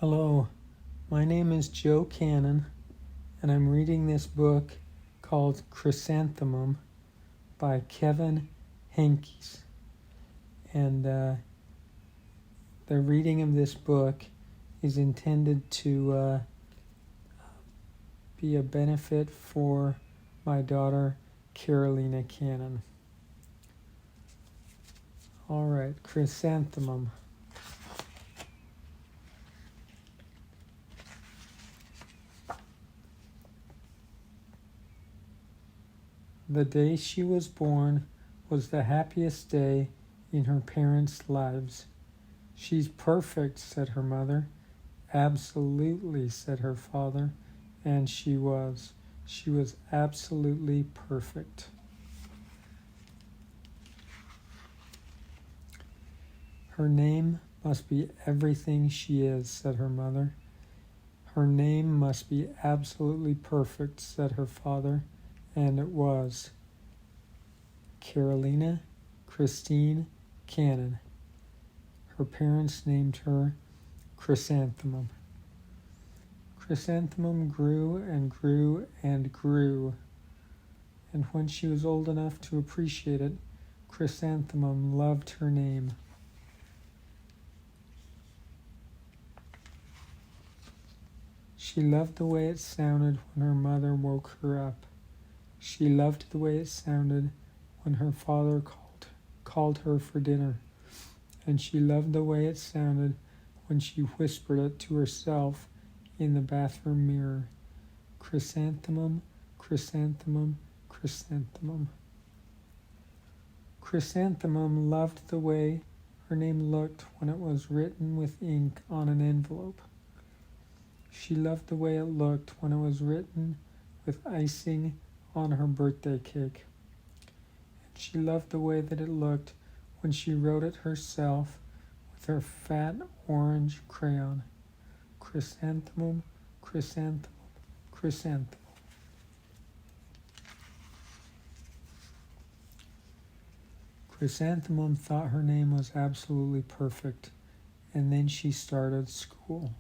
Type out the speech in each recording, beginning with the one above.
Hello, my name is Joe Cannon, and I'm reading this book called Chrysanthemum by Kevin Henkes. And the reading of this book is intended to be a benefit for my daughter, Carolina Cannon. All right, Chrysanthemum. The day she was born was the happiest day in her parents' lives. She's perfect, said her mother. Absolutely, said her father. And she was. She was absolutely perfect. Her name must be everything she is, said her mother. Her name must be absolutely perfect, said her father. And it was. Carolina Christine Cannon. Her parents named her Chrysanthemum. Chrysanthemum grew and grew and grew, and when she was old enough to appreciate it, Chrysanthemum loved her name. She loved the way it sounded when her mother woke her up. She loved the way it sounded when her father called her for dinner. And she loved the way it sounded when she whispered it to herself in the bathroom mirror. Chrysanthemum, chrysanthemum, chrysanthemum. Chrysanthemum loved the way her name looked when it was written with ink on an envelope. She loved the way it looked when it was written with icing on her birthday cake. And she loved the way that it looked when she wrote it herself with her fat orange crayon. Chrysanthemum, chrysanthemum, chrysanthemum. Chrysanthemum thought her name was absolutely perfect, and then she started school.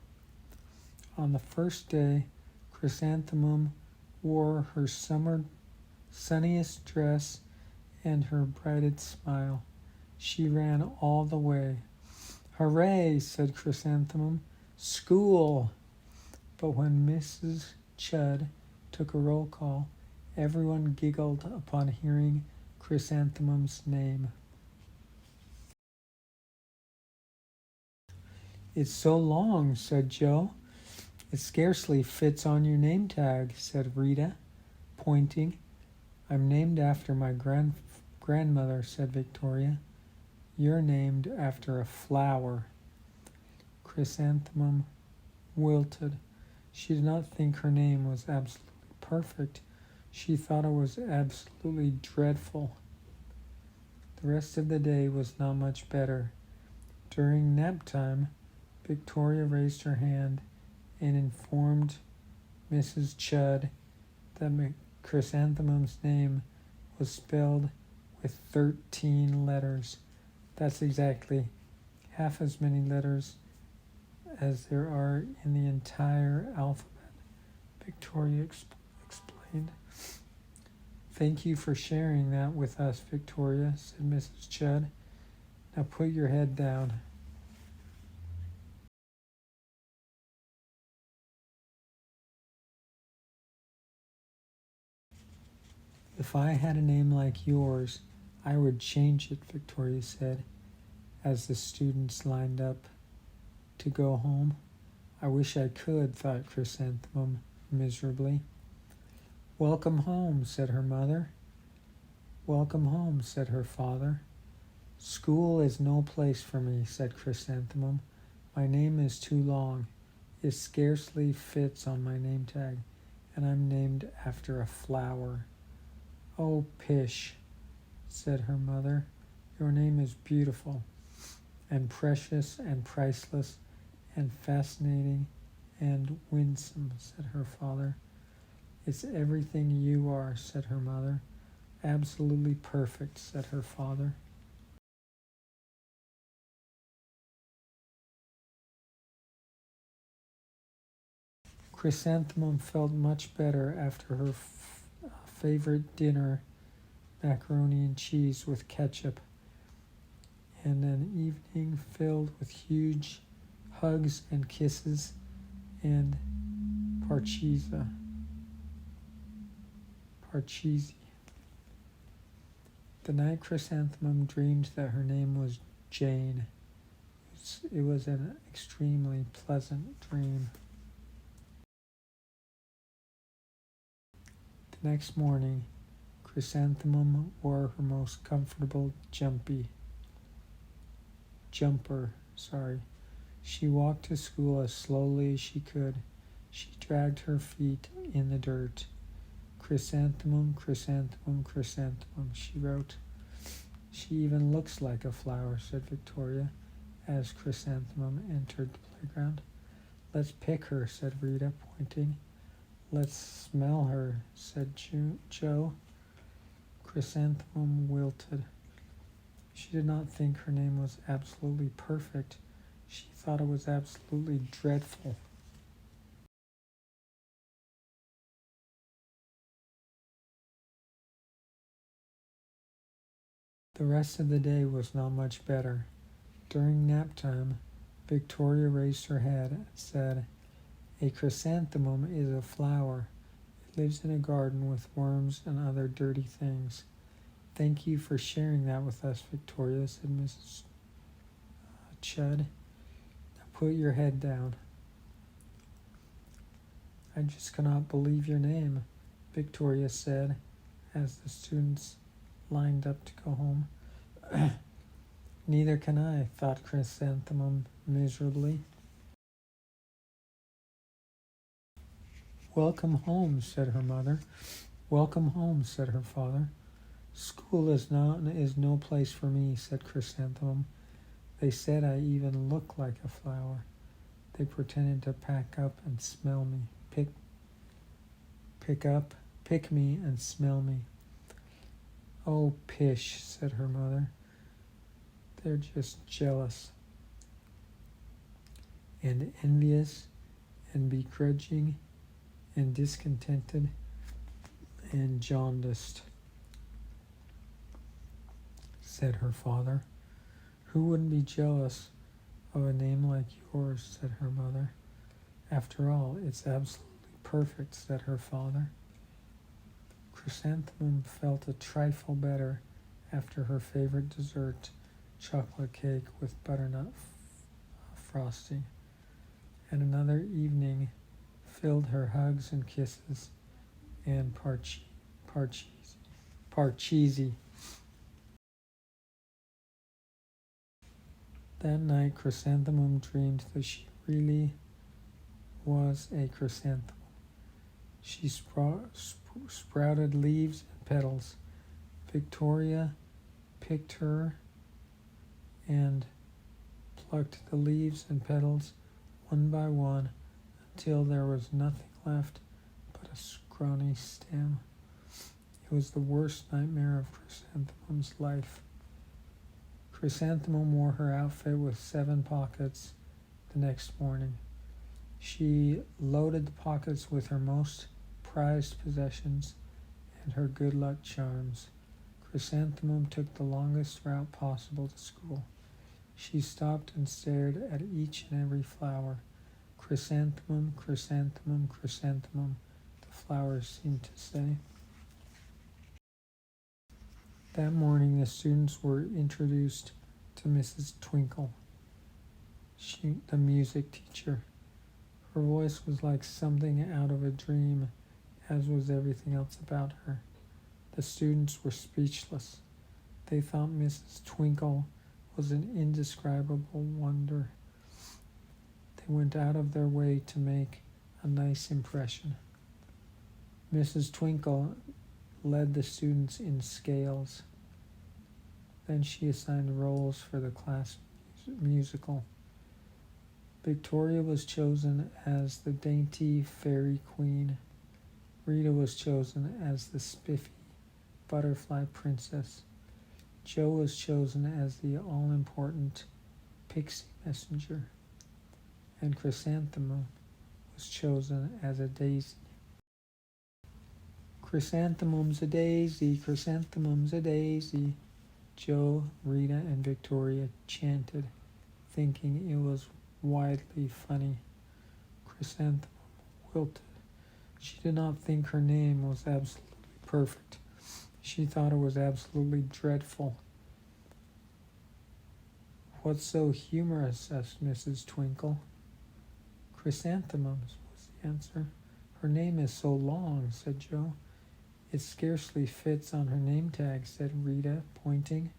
On the first day, Chrysanthemum wore her summer sunniest dress and her brightest smile. She ran all the way. Hooray, said Chrysanthemum. School! But when Mrs. Chudd took a roll call, everyone giggled upon hearing Chrysanthemum's name. It's so long, said Joe. It scarcely fits on your name tag, said Rita, pointing. I'm named after my grandmother, said Victoria. You're named after a flower. Chrysanthemum wilted. She did not think her name was absolutely perfect. She thought it was absolutely dreadful. The rest of the day was not much better. During nap time, Victoria raised her hand and informed Mrs. Chudd that Chrysanthemum's name was spelled with 13 letters. That's exactly half as many letters as there are in the entire alphabet, Victoria explained. Thank you for sharing that with us, Victoria, said Mrs. Chudd. Now put your head down. If I had a name like yours, I would change it, Victoria said, as the students lined up to go home. I wish I could, thought Chrysanthemum miserably. Welcome home, said her mother. Welcome home, said her father. School is no place for me, said Chrysanthemum. My name is too long. It scarcely fits on my name tag, and I'm named after a flower. Oh, pish, said her mother. Your name is beautiful and precious and priceless and fascinating and winsome, said her father. It's everything you are, said her mother. Absolutely perfect, said her father. Chrysanthemum felt much better after her favorite dinner, macaroni and cheese with ketchup, and an evening filled with huge hugs and kisses and parcheesi. The night Chrysanthemum dreamed that her name was Jane. It was an extremely pleasant dream. The next morning, Chrysanthemum wore her most comfortable jumper. She walked to school as slowly as she could. She dragged her feet in the dirt. Chrysanthemum, chrysanthemum, chrysanthemum, she wrote. She even looks like a flower, said Victoria, as Chrysanthemum entered the playground. Let's pick her, said Rita, pointing. Let's smell her, said Joe. Chrysanthemum wilted. She did not think her name was absolutely perfect. She thought it was absolutely dreadful. The rest of the day was not much better. During nap time, Victoria raised her head and said, "A chrysanthemum is a flower. It lives in a garden with worms and other dirty things." "Thank you for sharing that with us, Victoria," said Mrs. Chud. "Now put your head down." "I just cannot believe your name," Victoria said, as the students lined up to go home. "Neither can I," thought Chrysanthemum miserably. "Welcome home," said her mother. "Welcome home," said her father. "School is no place for me," said Chrysanthemum. "They said I even look like a flower. They pretended to pack up and smell me, pick me and smell me." "Oh, pish," said her mother. "They're just jealous and envious and begrudging and discontented and jaundiced," said her father. "Who wouldn't be jealous of a name like yours?" said her mother. "After all, it's absolutely perfect," said her father. Chrysanthemum felt a trifle better after her favorite dessert, chocolate cake with butternut frosting, and another evening filled her hugs and kisses and parcheesi. That night Chrysanthemum dreamed that she really was a chrysanthemum. She sprouted leaves and petals. Victoria picked her and plucked the leaves and petals one by one until there was nothing left but a scrawny stem. It was the worst nightmare of Chrysanthemum's life. Chrysanthemum wore her outfit with 7 pockets the next morning. She loaded the pockets with her most prized possessions and her good luck charms. Chrysanthemum took the longest route possible to school. She stopped and stared at each and every flower. "Chrysanthemum, chrysanthemum, chrysanthemum," the flowers seemed to say. That morning the students were introduced to Mrs. Twinkle, the music teacher. Her voice was like something out of a dream, as was everything else about her. The students were speechless. They thought Mrs. Twinkle was an indescribable wonder. They went out of their way to make a nice impression. Mrs. Twinkle led the students in scales. Then she assigned roles for the class musical. Victoria was chosen as the dainty fairy queen. Rita was chosen as the spiffy butterfly princess. Joe was chosen as the all-important pixie messenger. And Chrysanthemum was chosen as a daisy. Chrysanthemum's a daisy, chrysanthemum's a daisy, Joe, Rita, and Victoria chanted, thinking it was widely funny. Chrysanthemum wilted. She did not think her name was absolutely perfect. She thought it was absolutely dreadful. "What's so humorous?" asked Mrs. Twinkle. "Chrysanthemums," was the answer. "Her name is so long," said Joe. "It scarcely fits on her name tag," said Rita, pointing.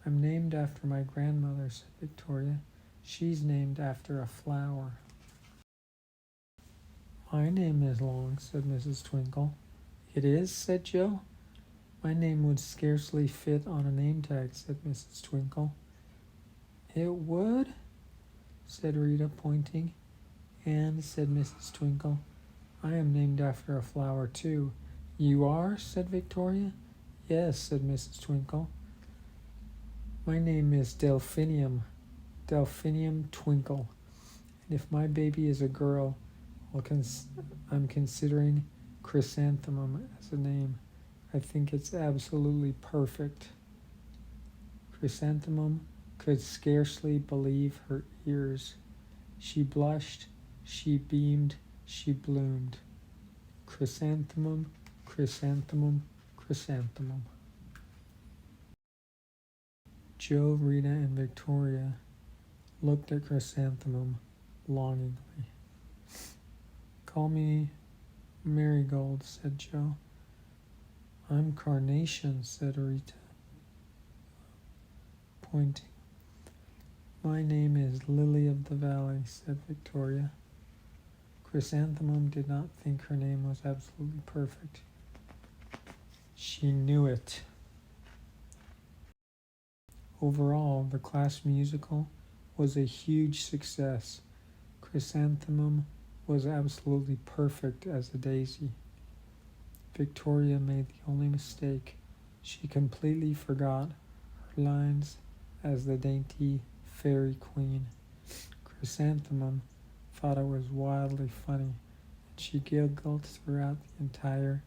"I'm named after my grandmother," said Victoria. "She's named after a flower." "My name is long," said Mrs. Twinkle. "It is?" said Joe. "My name would scarcely fit on a name tag," said Mrs. Twinkle. "It would?" said Rita, pointing. "And," said Mrs. Twinkle, "I am named after a flower, too." "You are?" said Victoria. "Yes," said Mrs. Twinkle. "My name is Delphinium Twinkle. And if my baby is a girl, I'm considering Chrysanthemum as a name. I think it's absolutely perfect." Chrysanthemum could scarcely believe her ears. She blushed, she beamed, she bloomed. Chrysanthemum, chrysanthemum, chrysanthemum. Joe, Rita, and Victoria looked at Chrysanthemum longingly. "Call me Marigold," said Joe. "I'm Carnation," said Rita, pointing. "My name is Lily of the Valley," said Victoria. Chrysanthemum did not think her name was absolutely perfect. She knew it. Overall, the class musical was a huge success. Chrysanthemum was absolutely perfect as a daisy. Victoria made the only mistake. She completely forgot her lines as the dainty fairy queen. Chrysanthemum thought it was wildly funny, and she giggled throughout the entire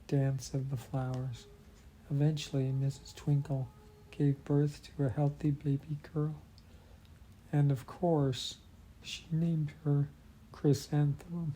dance of the flowers. Eventually, Mrs. Twinkle gave birth to a healthy baby girl, and of course, she named her Chrysanthemum.